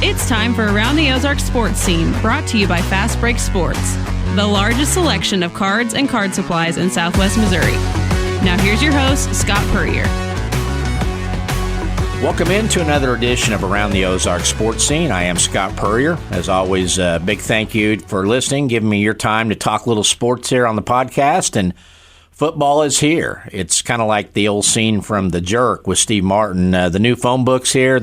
It's time for Around the Ozarks Sports Scene, brought to you by Fast Break Sports, the largest selection of cards and card supplies in Southwest Missouri. Now here's your host, Scott Puryear. Welcome into another edition of Around the Ozarks Sports Scene. I am Scott Puryear. As always, a big thank you for listening, giving me your time to talk a little sports here on the podcast. And football is here. It's kind of like the old scene from The Jerk with Steve Martin. The new phone book's here.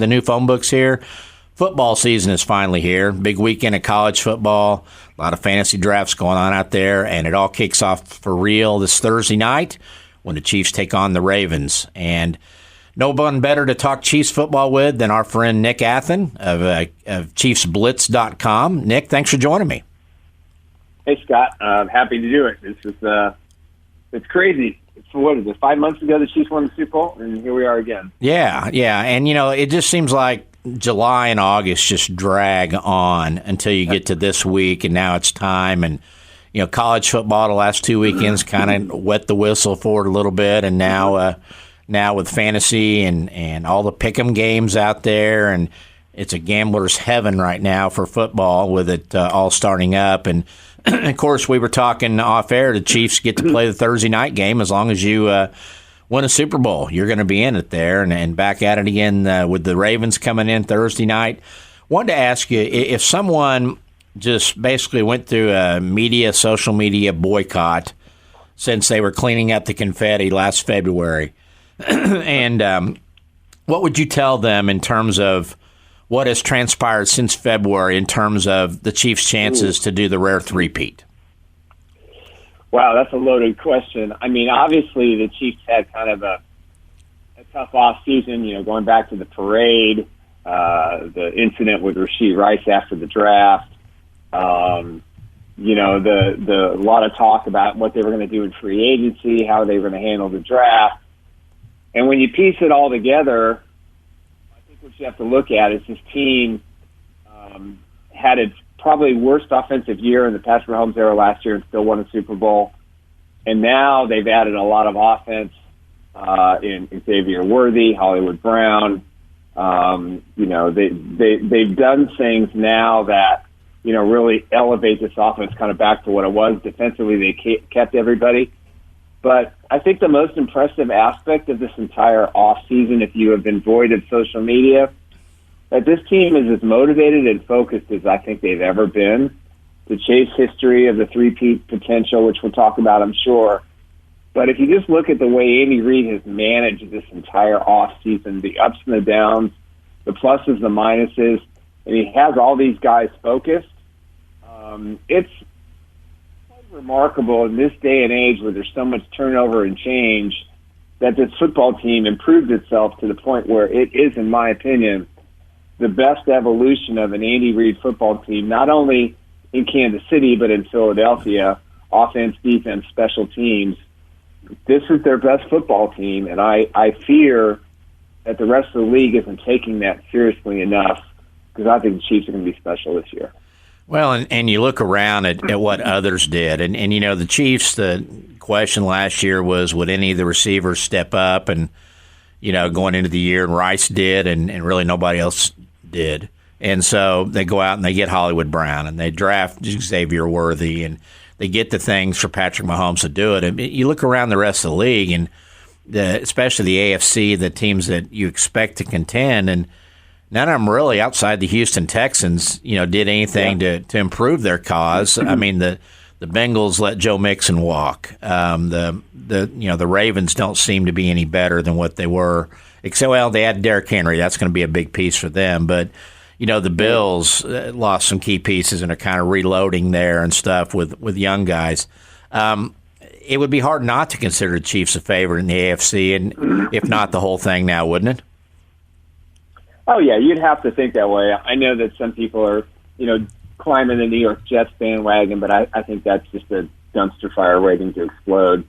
Football season is finally here. Big weekend of college football. A lot of fantasy drafts going on out there. And it all kicks off for real this Thursday night when the Chiefs take on the Ravens. And no one better to talk Chiefs football with than our friend Nick Athan of ChiefsBlitz.com. Nick, thanks for joining me. Hey, Scott. I'm happy to do it. This is it's crazy. What is it, 5 months ago the Chiefs won the Super Bowl, and here we are again. Yeah. And, it just seems like July and August just drag on until you get to this week, and now it's time. And, college football the last 2 weekends kind of wet the whistle for it a little bit, and now with fantasy and all the pick'em games out there, and it's a gambler's heaven right now for football with it all starting up. And, of course, we were talking off air, the Chiefs get to play the Thursday night game as long as you win a Super Bowl. You're going to be in it there and back at it again with the Ravens coming in Thursday night. Wanted to ask you, if someone just basically went through a social media boycott since they were cleaning up the confetti last February, and what would you tell them in terms of what has transpired since February in terms of the Chiefs' chances to do the rare three-peat? Wow, that's a loaded question. I mean, obviously the Chiefs had kind of a tough off-season, going back to the parade, the incident with Rashid Rice after the draft, the lot of talk about what they were going to do in free agency, how they were going to handle the draft. And when you piece it all together, I think what you have to look at is this team had its probably worst offensive year in the Patrick Mahomes era last year and still won a Super Bowl. And now they've added a lot of offense in Xavier Worthy, Hollywood Brown. They've done things now that, really elevate this offense kind of back to what it was. Defensively, they kept everybody. But I think the most impressive aspect of this entire offseason, if you have been void of social media, that this team is as motivated and focused as I think they've ever been to chase history of the three-peat potential, which we'll talk about, I'm sure. But if you just look at the way Andy Reid has managed this entire offseason, the ups and the downs, the pluses, the minuses, and he has all these guys focused, it's remarkable in this day and age where there's so much turnover and change that this football team improved itself to the point where it is, in my opinion, the best evolution of an Andy Reid football team, not only in Kansas City but in Philadelphia, offense, defense, special teams. This is their best football team, and I fear that the rest of the league isn't taking that seriously enough because I think the Chiefs are going to be special this year. Well, and you look around at what others did. And the Chiefs, the question last year was, would any of the receivers step up? And, going into the year, and Rice did, and really nobody else did. And so they go out and they get Hollywood Brown, and they draft Xavier Worthy, and they get the things for Patrick Mahomes to do it. And you look around the rest of the league, and especially the AFC, the teams that you expect to contend, and none of them really, outside the Houston Texans, did anything to improve their cause. I mean, the Bengals let Joe Mixon walk. The Ravens don't seem to be any better than what they were. Except, they had Derrick Henry. That's going to be a big piece for them. But the Bills lost some key pieces and are kind of reloading there and stuff with young guys. It would be hard not to consider the Chiefs a favorite in the AFC, and if not the whole thing now, wouldn't it? Oh, yeah, you'd have to think that way. I know that some people are, climbing the New York Jets bandwagon, but I think that's just a dumpster fire waiting to explode.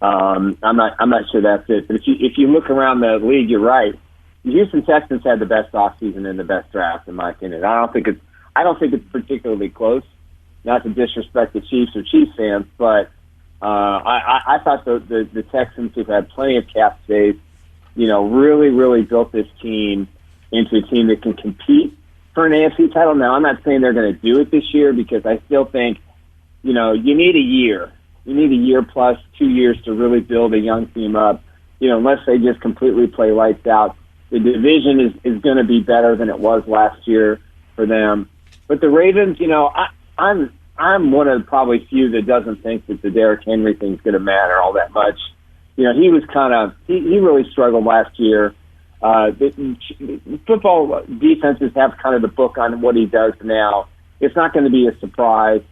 I'm not sure that's it. But if you look around the league, you're right. The Houston Texans had the best offseason and the best draft, in my opinion. I don't think it's particularly close. Not to disrespect the Chiefs or Chiefs fans, but I thought the Texans, who've had plenty of cap space, really, really built this team into a team that can compete for an AFC title. Now, I'm not saying they're going to do it this year because I still think, you need a year. You need a year plus 2 years to really build a young team up, unless they just completely play lights out. The division is going to be better than it was last year for them. But the Ravens, I'm one of probably few that doesn't think that the Derrick Henry thing's going to matter all that much. He was he really struggled last year. The football defenses have kind of the book on what he does now. It's not going to be a surprise.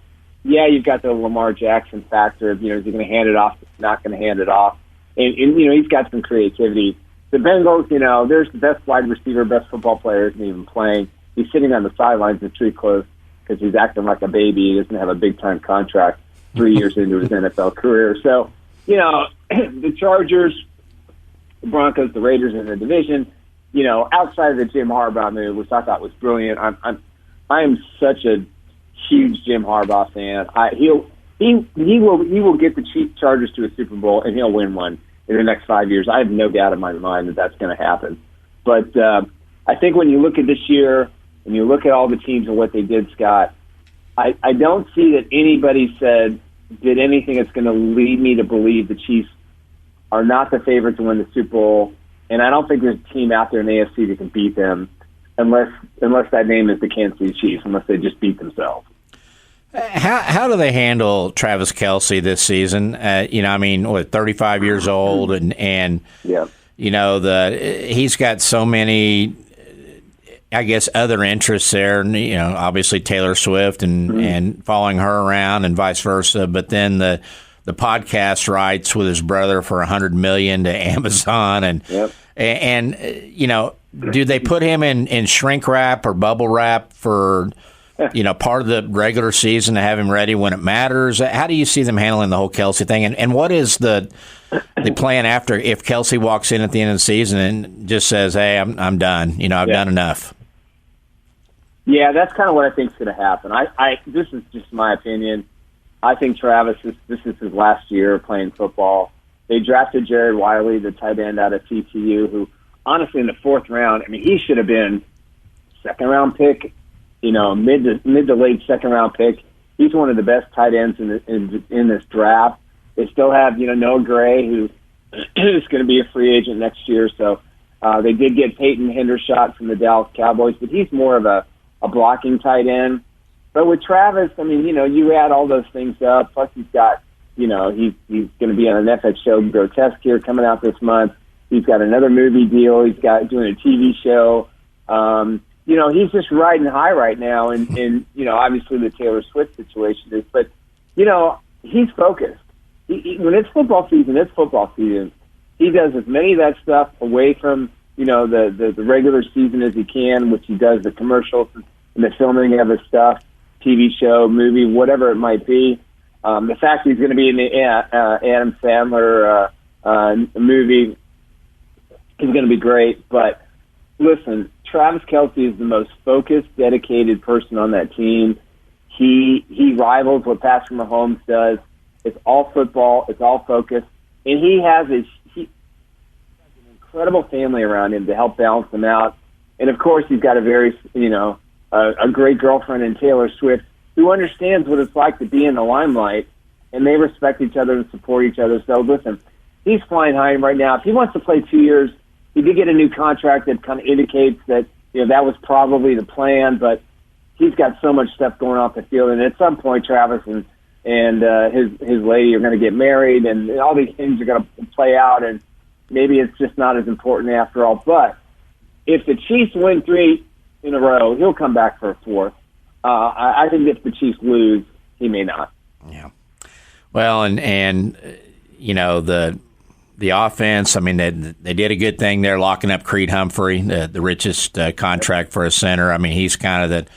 Yeah, you've got the Lamar Jackson factor of, is he going to hand it off? Not going to hand it off. And he's got some creativity. The Bengals, there's the best wide receiver, best football player isn't even playing. He's sitting on the sidelines at tree close because he's acting like a baby. He doesn't have a big-time contract 3 years into his NFL career. So, the Chargers, the Broncos, the Raiders in the division, outside of the Jim Harbaugh move, which I thought was brilliant. I am such a huge Jim Harbaugh fan. He will get the Chargers to a Super Bowl, and he'll win one in the next 5 years. I have no doubt in my mind that that's going to happen. But I think when you look at this year and you look at all the teams and what they did, Scott, I don't see that anybody did anything that's going to lead me to believe the Chiefs are not the favorite to win the Super Bowl. And I don't think there's a team out there in the AFC that can beat them unless that name is the Kansas City Chiefs, unless they just beat themselves. How do they handle Travis Kelce this season? 35 years old, and yeah. He's got so many, I guess, other interests there. Obviously Taylor Swift and following her around and vice versa. But then the podcast rights with his brother for $100 million to Amazon, and do they put him in shrink wrap or bubble wrap for part of the regular season to have him ready when it matters? How do you see them handling the whole Kelce thing? And what is the plan after if Kelce walks in at the end of the season and just says, "Hey, I'm done. I've done enough"? Yeah, that's kind of what I think is going to happen. This is just my opinion. I think Travis, this is his last year playing football. They drafted Jared Wiley, the tight end out of TCU, who honestly in the fourth round, he should have been second round pick. Mid to late second round pick. He's one of the best tight ends in this draft. They still have Noah Gray, who is going to be a free agent next year. So they did get Peyton Hendershot from the Dallas Cowboys, but he's more of a blocking tight end. But with Travis, you add all those things up. Plus he's got he's going to be on an FX show, Grotesque, here coming out this month. He's got another movie deal. He's got doing a TV show. He's just riding high right now, and obviously the Taylor Swift situation is, but, he's focused. When it's football season, it's football season. He does as many of that stuff away from, the regular season as he can, which he does the commercials and the filming of his stuff, TV show, movie, whatever it might be. The fact he's going to be in the Adam Sandler movie is going to be great, but listen, Travis Kelce is the most focused, dedicated person on that team. He rivals what Patrick Mahomes does. It's all football. It's all focus. And he has an incredible family around him to help balance him out. And, of course, he's got a very, a great girlfriend in Taylor Swift who understands what it's like to be in the limelight, and they respect each other and support each other. So, listen, he's flying high right now. If he wants to play 2 years, he did get a new contract that kind of indicates that that was probably the plan, but he's got so much stuff going off the field, and at some point, Travis and his lady are going to get married, and all these things are going to play out, and maybe it's just not as important after all. But if the Chiefs win 3 in a row, he'll come back for a fourth. I think if the Chiefs lose, he may not. Yeah. Well, and the offense, they did a good thing there, locking up Creed Humphrey, the richest contract for a center. He's kind of the,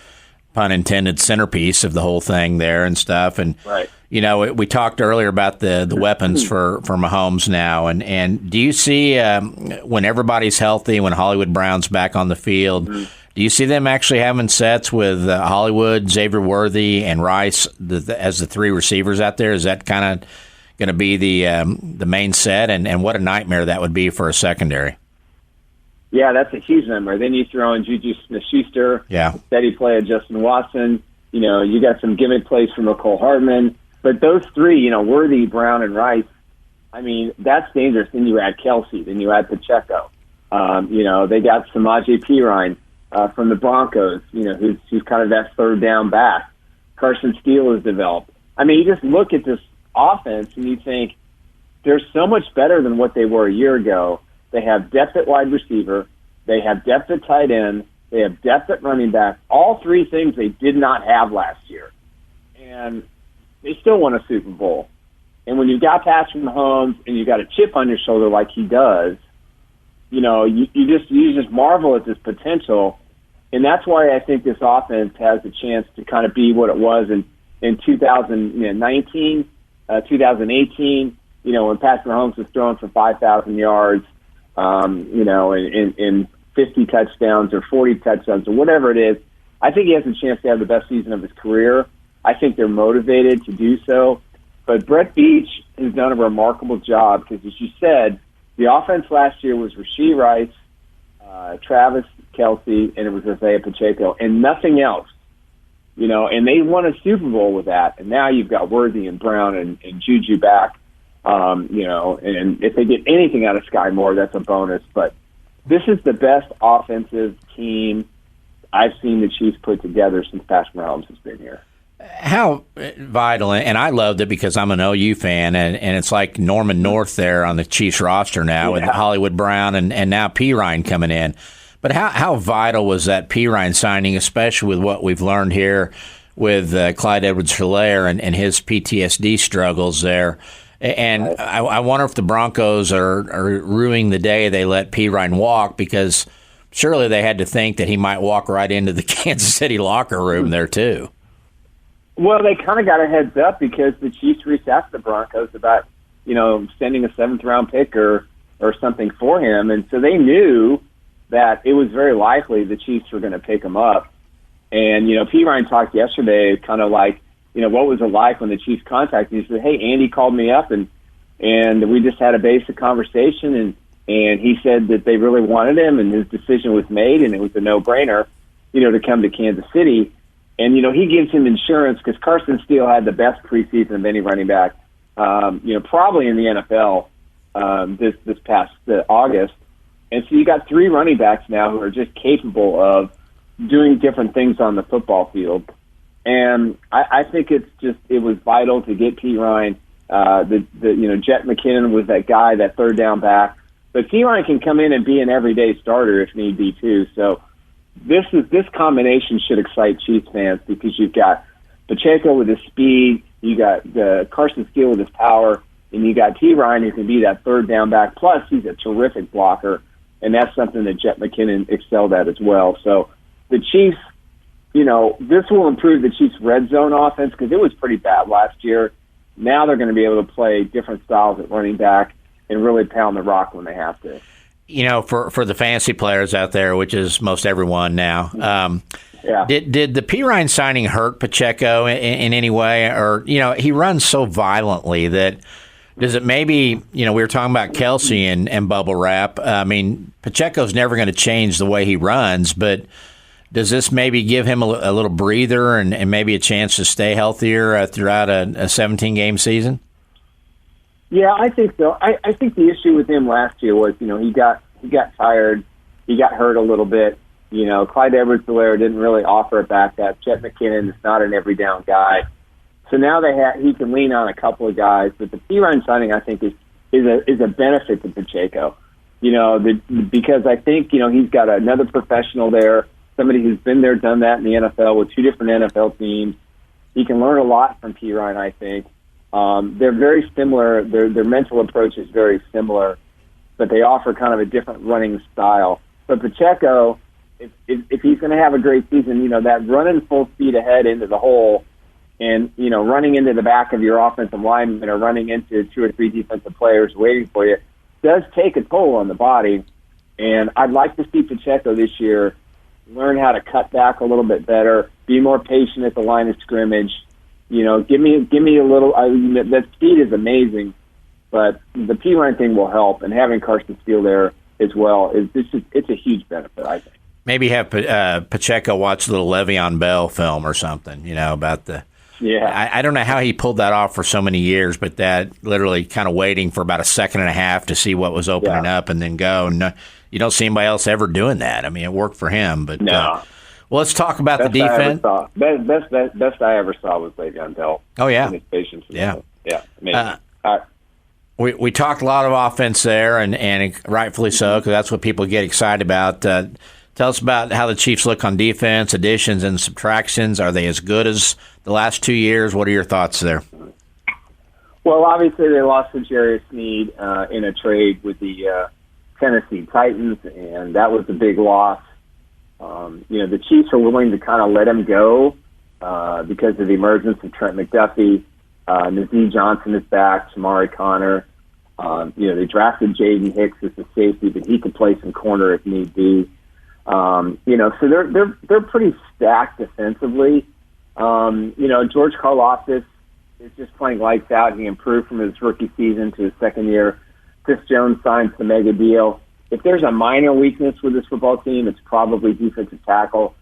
pun intended, centerpiece of the whole thing there and stuff. And, right. We talked earlier about the weapons for Mahomes now. And do you see when everybody's healthy, when Hollywood Brown's back on the field, do you see them actually having sets with Hollywood, Xavier Worthy, and Rice as the three receivers out there? Is that kind of going to be the main set, and what a nightmare that would be for a secondary? Yeah, that's a huge number. Then you throw in Juju Smith-Schuster, steady play of Justin Watson. You got some gimmick plays from McCole Hardman. But those three, Worthy, Brown, and Rice, that's dangerous. Then you add Kelsey. Then you add Pacheco. They got Samaje Perine from the Broncos, who's kind of that third down back. Carson Steele has developed. You just look at this offense and you think they're so much better than what they were a year ago. They have depth at wide receiver. They have depth at tight end. They have depth at running back. All three things they did not have last year. And they still won a Super Bowl. And when you've got Patrick Mahomes and you've got a chip on your shoulder like he does, you just marvel at this potential. And that's why I think this offense has a chance to kind of be what it was in 2019, 2018, when Patrick Mahomes was throwing for 5,000 yards, in 50 touchdowns or 40 touchdowns or whatever it is. I think he has a chance to have the best season of his career. I think they're motivated to do so. But Brett Beach has done a remarkable job because, as you said, the offense last year was Rashee Rice, Travis Kelce, and it was Isaiah Pacheco, and nothing else. And they won a Super Bowl with that. And now you've got Worthy and Brown and Juju back. And if they get anything out of Sky Moore, that's a bonus. But this is the best offensive team I've seen the Chiefs put together since Patrick Mahomes has been here. How vital, and I loved it because I'm an OU fan, and it's like Norman North there on the Chiefs roster now with Hollywood Brown and now Perine coming in. But how vital was that Perine signing, especially with what we've learned here with Clyde Edwards-Helaire and his PTSD struggles there? And I wonder if the Broncos are ruining the day they let Perine walk, because surely they had to think that he might walk right into the Kansas City locker room there too. Well, they kind of got a heads up because the Chiefs reached out to the Broncos about, sending a 7th-round pick or something for him. And so they knew that it was very likely the Chiefs were going to pick him up. And, Perine talked yesterday kind of like, what was it like when the Chiefs contacted him? He said, hey, Andy called me up and we just had a basic conversation and he said that they really wanted him and his decision was made and it was a no-brainer, to come to Kansas City. And, he gives him insurance because Carson Steele had the best preseason of any running back, probably in the NFL this past August. And so you got 3 running backs now who are just capable of doing different things on the football field. And I think it was vital to get Perine. Jet McKinnon was that guy, that third down back. But Perine can come in and be an everyday starter if need be too. So this combination should excite Chiefs fans because you've got Pacheco with his speed, you got Carson Steele with his power, and you got Perine who can be that third down back. Plus, he's a terrific blocker, and that's something that Jet McKinnon excelled at as well. So the Chiefs, this will improve the Chiefs' red zone offense because it was pretty bad last year. Now they're going to be able to play different styles at running back and really pound the rock when they have to. For the fantasy players out there, which is most everyone now, did the Perine signing hurt Pacheco in any way? Or, he runs so violently that does it maybe, we were talking about Kelsey and bubble wrap. Pacheco's never going to change the way he runs, but does this maybe give him a little breather and maybe a chance to stay healthier throughout a 17-game season? Yeah, I think so. I think the issue with him last year was, he got tired, he got hurt a little bit. Clyde Edwards-Helaire didn't really offer a backup. Chet McKinnon is not an every down guy, so now he can lean on a couple of guys. But the Perine signing, I think, is a benefit to Pacheco. Because I think he's got another professional there, somebody who's been there, done that in the NFL with 2 different NFL teams. He can learn a lot from Perine, I think. They're very similar. Their mental approach is very similar, but they offer kind of a different running style. But Pacheco, if he's going to have a great season, that running full speed ahead into the hole and, running into the back of your offensive lineman or running into 2 or 3 defensive players waiting for you does take a toll on the body. And I'd like to see Pacheco this year learn how to cut back a little bit better, be more patient at the line of scrimmage. Give me a little. That speed is amazing, but the Perine thing will help. And having Carson Steele there as well. It's a huge benefit, I think. Maybe have Pacheco watch a little Le'Veon Bell film or something, about the. Yeah. I don't know how he pulled that off for so many years, but that literally kind of waiting for about a second and a half to see what was opening up and then go. And you don't see anybody else ever doing that. I mean, it worked for him, but well, let's talk about the defense. Best I ever saw was Le'Veon Bell. Oh yeah, his patience. Yeah. Amazing. We talked a lot of offense there, and rightfully so, because that's what people get excited about. Tell us about how the Chiefs look on defense, additions and subtractions. Are they as good as the last 2 years? What are your thoughts there? Well, obviously they lost Jarius Sneed in a trade with the Tennessee Titans, and that was a big loss. The Chiefs are willing to kind of let him go because of the emergence of Trent McDuffie. Nazeeh Johnson is back, Shamari Connor. They drafted Jaden Hicks as a safety, but he could play some corner if need be. So they're pretty stacked defensively. George Karlaftis is just playing lights out. He improved from his rookie season to his second year. Chris Jones signs the mega deal. If there's a minor weakness with this football team, it's probably defensive tackle.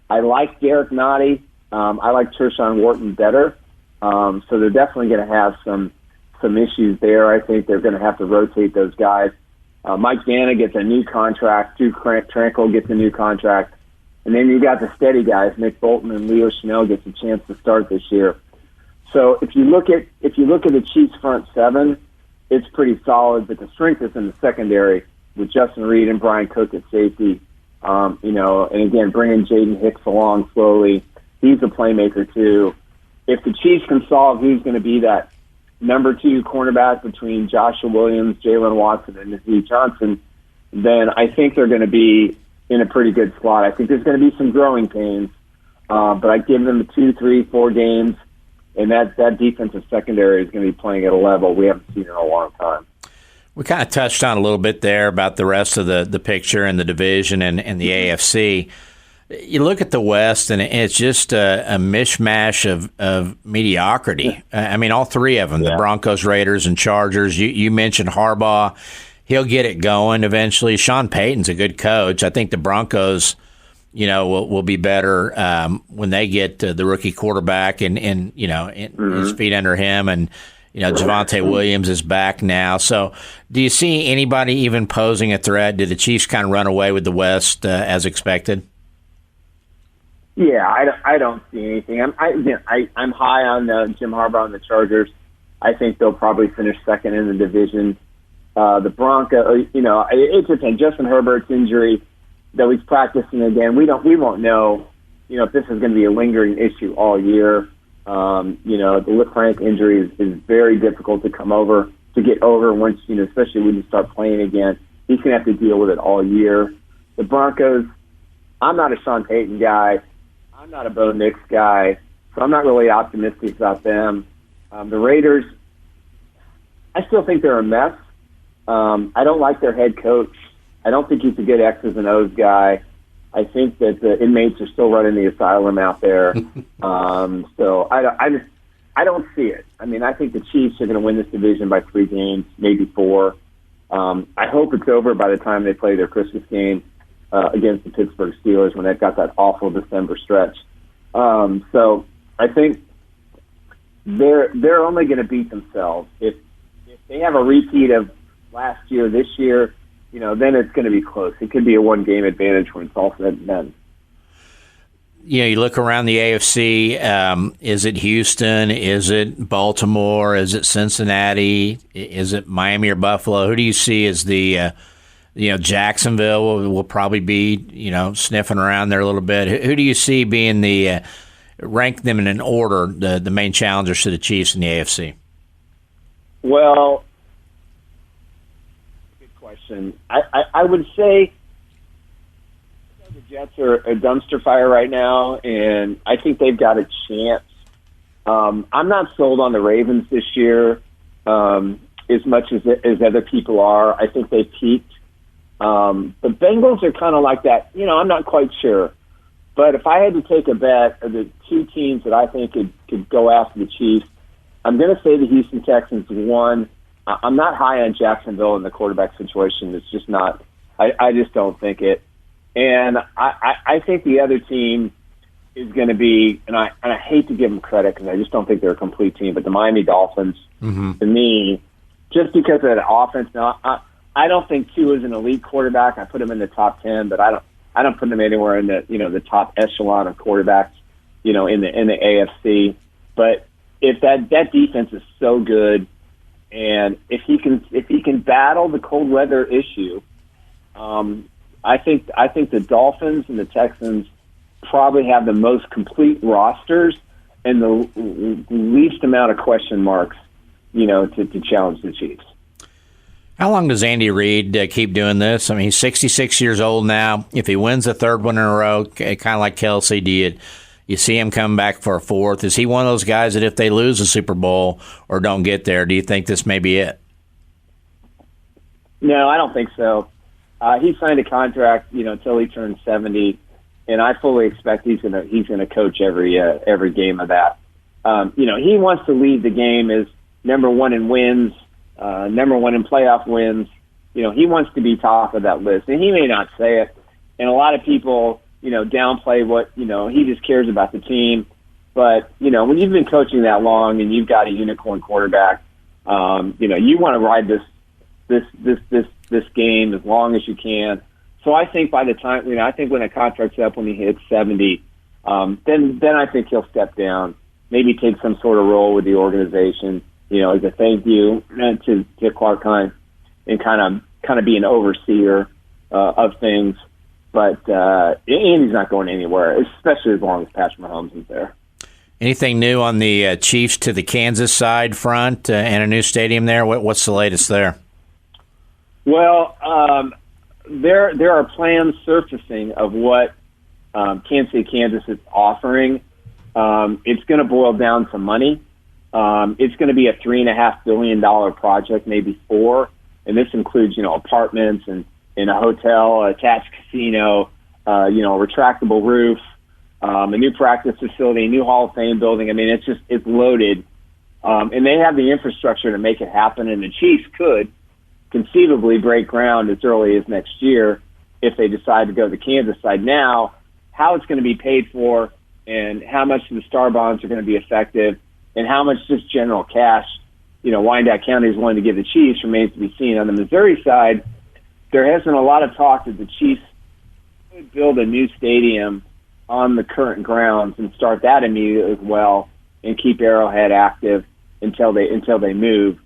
I like Derek Nottie. I like Tershawn Wharton better. So they're definitely going to have some issues there. I think they're going to have to rotate those guys. Mike Vanna gets a new contract. Drew Tranquil gets a new contract. And then you got the steady guys, Nick Bolton and Leo Chanel gets a chance to start this year. So if you look at the Chiefs front seven, it's pretty solid, but the strength is in the secondary with Justin Reed and Brian Cook at safety. And again, bringing Jaden Hicks along slowly. He's a playmaker too. If the Chiefs can solve who's going to be that number 2 cornerback between Joshua Williams, Jalen Watson, and Nazeeh Johnson, then I think they're going to be in a pretty good spot. I think there's going to be some growing pains, but I give them 2, 3, 4 games, and that defensive secondary is going to be playing at a level we haven't seen in a long time. We kind of touched on a little bit there about the rest of the picture and the division and the AFC. You look at the West, and it's just a mishmash of mediocrity. I mean, all three of them, the Broncos, Raiders, and Chargers. You mentioned Harbaugh. He'll get it going eventually. Sean Payton's a good coach. I think the Broncos, will be better when they get the rookie quarterback and his feet under him. And, Javonte Williams is back now. So do you see anybody even posing a threat? Did the Chiefs kind of run away with the West as expected? Yeah, I don't see anything. I'm high on Jim Harbaugh and the Chargers. I think they'll probably finish second in the division. The Broncos, it depends. Justin Herbert's injury, though he's practicing again, we won't know, if this is going to be a lingering issue all year. The Lip Frank injury is very difficult to get over once, especially when you start playing again. He's going to have to deal with it all year. The Broncos, I'm not a Sean Payton guy. I'm not a Bo Nix guy, so I'm not really optimistic about them. The Raiders, I still think they're a mess. I don't like their head coach. I don't think he's a good X's and O's guy. I think that the inmates are still running the asylum out there. So I don't see it. I mean, I think the Chiefs are going to win this division by 3 games, maybe 4. I hope it's over by the time they play their Christmas game against the Pittsburgh Steelers when they've got that awful December stretch. So I think they're only going to beat themselves. If they have a repeat of last year, this year, then it's going to be close. It could be a 1-game advantage when it's all said and done. You look around the AFC, is it Houston? Is it Baltimore? Is it Cincinnati? Is it Miami or Buffalo? Who do you see as the Jacksonville will probably be, sniffing around there a little bit. Who do you see being the rank them in an order, the main challengers to the Chiefs in the AFC? Well, good question. I would say the Jets are a dumpster fire right now, and I think they've got a chance. I'm not sold on the Ravens this year as much as other people are. I think they peaked. The Bengals are kind of like that. I'm not quite sure. But if I had to take a bet of the 2 teams that I think could go after the Chiefs, I'm going to say the Houston Texans won. I'm not high on Jacksonville in the quarterback situation. It's just not I just don't think it. And I think the other team is going to be, and I hate to give them credit because I just don't think they're a complete team, but the Miami Dolphins, to me, just because of that offense. Now, I don't think Tua is an elite quarterback. I put him in the top 10, but I don't put him anywhere in the the top echelon of quarterbacks, in the AFC. But if that defense is so good, and if he can battle the cold weather issue, I think the Dolphins and the Texans probably have the most complete rosters and the least amount of question marks, to challenge the Chiefs. How long does Andy Reid keep doing this? I mean, he's 66 years old now. If he wins a third one in a row, kind of like Kelsey did, you see him come back for a fourth. Is he one of those guys that if they lose the Super Bowl or don't get there, do you think this may be it? No, I don't think so. He signed a contract, until he turns 70, and I fully expect he's gonna coach every game of that. He wants to lead the game as number one in wins, number one in playoff wins. He wants to be top of that list, and he may not say it. And a lot of people, downplay what he just cares about the team. But when you've been coaching that long and you've got a unicorn quarterback, you want to ride this game as long as you can. So I think by the time, I think when a contract's up, when he hits 70, then I think he'll step down, maybe take some sort of role with the organization, as a thank you to Clark Hunt, and kind of be an overseer of things. But Andy's not going anywhere, especially as long as Patrick Mahomes is there. Anything new on the Chiefs to the Kansas side front and a new stadium there? What's the latest there? Well, there are plans surfacing of what Kansas City, Kansas is offering. It's going to boil down to money. It's going to be a $3.5 billion project, maybe $4 billion, and this includes apartments and a hotel, attached casino, a retractable roof, a new practice facility, a new Hall of Fame building. I mean, it's loaded, and they have the infrastructure to make it happen. And the Chiefs could conceivably break ground as early as next year if they decide to go the Kansas side. Now, how it's going to be paid for and how much the star bonds are going to be effective and how much just general cash, Wyandotte County is willing to give the Chiefs remains to be seen. On the Missouri side, there has been a lot of talk that the Chiefs could build a new stadium on the current grounds and start that immediately as well and keep Arrowhead active until they move.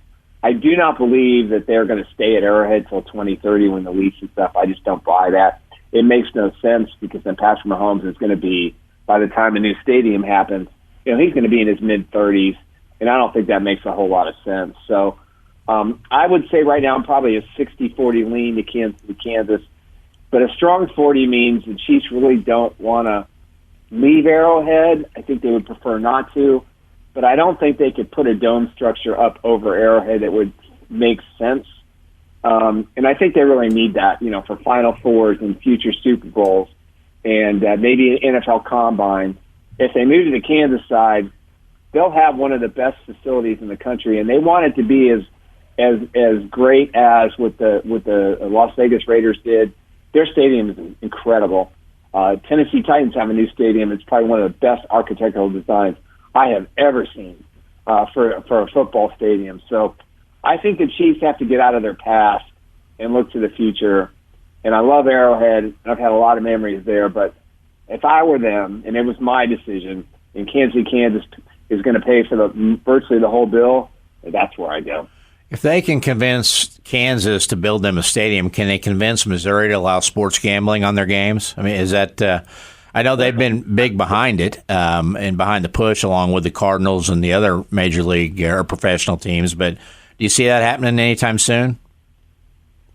I do not believe that they're going to stay at Arrowhead till 2030 when the lease is up. I just don't buy that. It makes no sense because then Patrick Mahomes is going to be, by the time the new stadium happens, he's going to be in his mid-30s, and I don't think that makes a whole lot of sense. So I would say right now I'm probably a 60-40 lean to Kansas, but a strong 40 means the Chiefs really don't want to leave Arrowhead. I think they would prefer not to, but I don't think they could put a dome structure up over Arrowhead that would make sense. And I think they really need that, for Final Fours and future Super Bowls and maybe an NFL Combine. If they move to the Kansas side, they'll have one of the best facilities in the country, and they want it to be as great as what the Las Vegas Raiders did. Their stadium is incredible. Tennessee Titans have a new stadium. It's probably one of the best architectural designs I have ever seen for a football stadium. So I think the Chiefs have to get out of their past and look to the future. And I love Arrowhead. I've had a lot of memories there. But if I were them, and it was my decision, and Kansas City, Kansas is going to pay for virtually the whole bill, that's where I go. If they can convince Kansas to build them a stadium, can they convince Missouri to allow sports gambling on their games? I mean, is that I know they've been big behind it and behind the push along with the Cardinals and the other major league or professional teams, but do you see that happening anytime soon?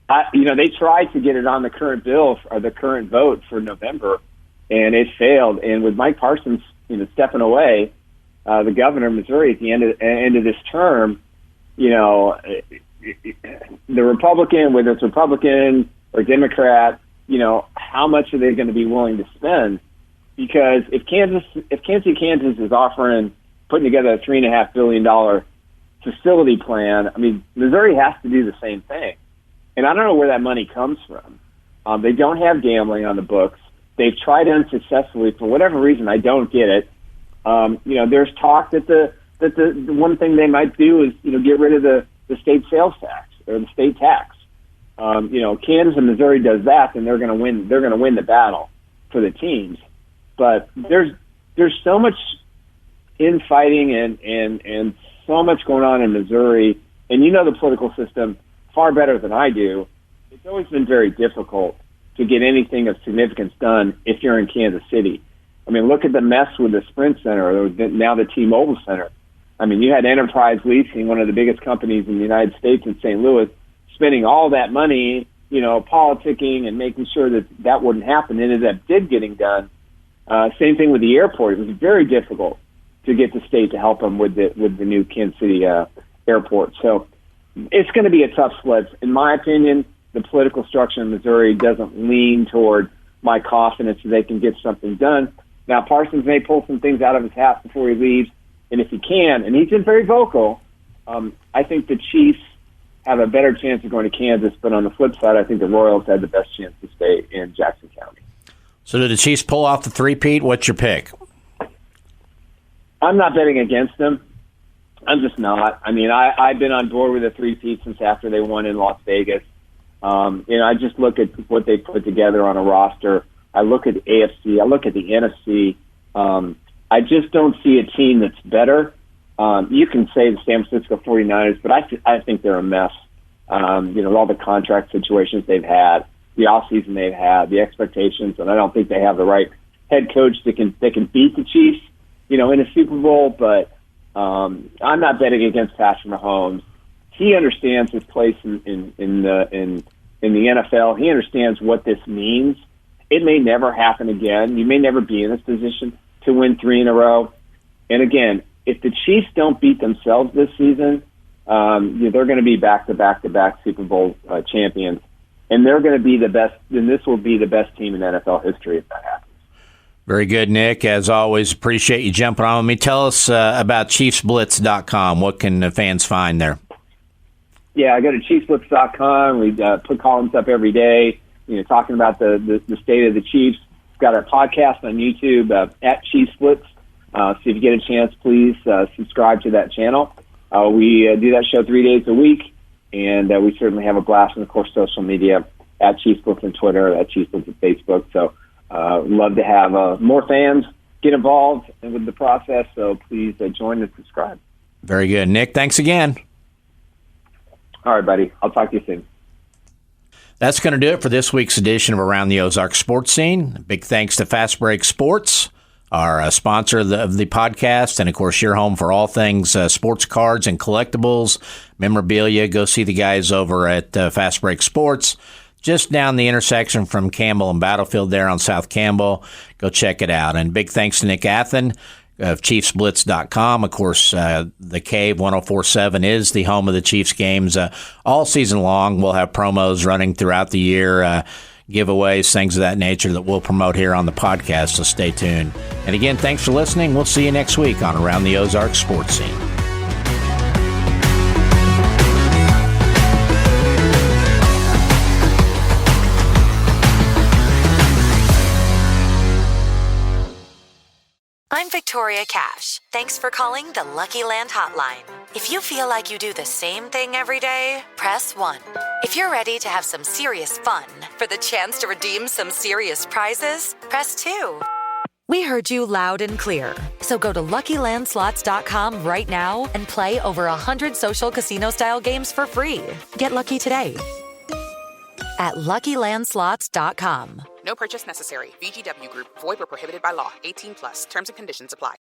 They tried to get it on the current bill or the current vote for November, and it failed. And with Mike Parsons, stepping away, the governor of Missouri at the end of this term, the Republican, whether it's Republican or Democrat, how much are they going to be willing to spend? Because if Kansas is putting together a $3.5 billion facility plan, I mean, Missouri has to do the same thing. And I don't know where that money comes from. They don't have gambling on the books. They've tried unsuccessfully for whatever reason. I don't get it. There's talk that the one thing they might do is get rid of the state sales tax or the state tax. Kansas and Missouri does that, then they're going to win. They're going to win the battle for the teams. But there's so much infighting and so much going on in Missouri, and the political system far better than I do. It's always been very difficult to get anything of significance done if you're in Kansas City. I mean, look at the mess with the Sprint Center, or now the T-Mobile Center. I mean, you had Enterprise Leasing, one of the biggest companies in the United States in St. Louis, spending all that money, politicking and making sure that wouldn't happen. It ended up getting done. Same thing with the airport. It was very difficult to get the state to help them with the new Kansas City airport. So it's going to be a tough split. In my opinion, the political structure in Missouri doesn't lean toward my confidence that they can get something done. Now, Parsons may pull some things out of his hat before he leaves, and if he can, and he's been very vocal, I think the Chiefs have a better chance of going to Kansas, but on the flip side, I think the Royals had the best chance to stay in Jackson County. So do the Chiefs pull off the three-peat? What's your pick? I'm not betting against them. I'm just not. I mean, I've been on board with a three-peat since after they won in Las Vegas. I just look at what they put together on a roster. I look at the AFC. I look at the NFC. I just don't see a team that's better. You can say the San Francisco 49ers, but I think they're a mess. All the contract situations they've had, the offseason they've had, the expectations, and I don't think they have the right head coach that can beat the Chiefs, in a Super Bowl. But I'm not betting against Patrick Mahomes. He understands his place in the NFL. He understands what this means. It may never happen again. You may never be in this position to win 3 in a row. And again, if the Chiefs don't beat themselves this season, they're going to be back-to-back Super Bowl champions. And they're going to be the best, and this will be the best team in NFL history if that happens. Very good, Nick. As always, appreciate you jumping on with me. Tell us about ChiefsBlitz.com. What can the fans find there? Yeah, I go to ChiefsBlitz.com. We put columns up every day, talking about the state of the Chiefs. We've got our podcast on YouTube at ChiefsBlitz. So if you get a chance, please subscribe to that channel. We do that show 3 days a week, and we certainly have a blast. And, of course, social media at ChiefsBlitz on Twitter, at ChiefsBlitz on Facebook. So love to have more fans get involved with the process. So please join and subscribe. Very good. Nick, thanks again. All right, buddy. I'll talk to you soon. That's going to do it for this week's edition of Around the Ozarks Sports Scene. Big thanks to Fast Break Sports, our sponsor of the podcast, and, of course, your home for all things sports cards and collectibles, memorabilia. Go see the guys over at Fast Break Sports, just down the intersection from Campbell and Battlefield there on South Campbell. Go check it out. And big thanks to Nick Athan of ChiefsBlitz.com. Of course, the Cave 104.7 is the home of the Chiefs games all season long. We'll have promos running throughout the year, giveaways, things of that nature that we'll promote here on the podcast, so stay tuned. And again, thanks for listening. We'll see you next week on Around the Ozarks Sports Scene. I'm Victoria Cash. Thanks for calling the Lucky Land Hotline. If you feel like you do the same thing every day, press 1. If you're ready to have some serious fun for the chance to redeem some serious prizes, press 2. We heard you loud and clear. So go to LuckyLandSlots.com right now and play over 100 social casino-style games for free. Get lucky today at LuckyLandSlots.com. No purchase necessary. VGW Group. Void where prohibited by law. 18+. Terms and conditions apply.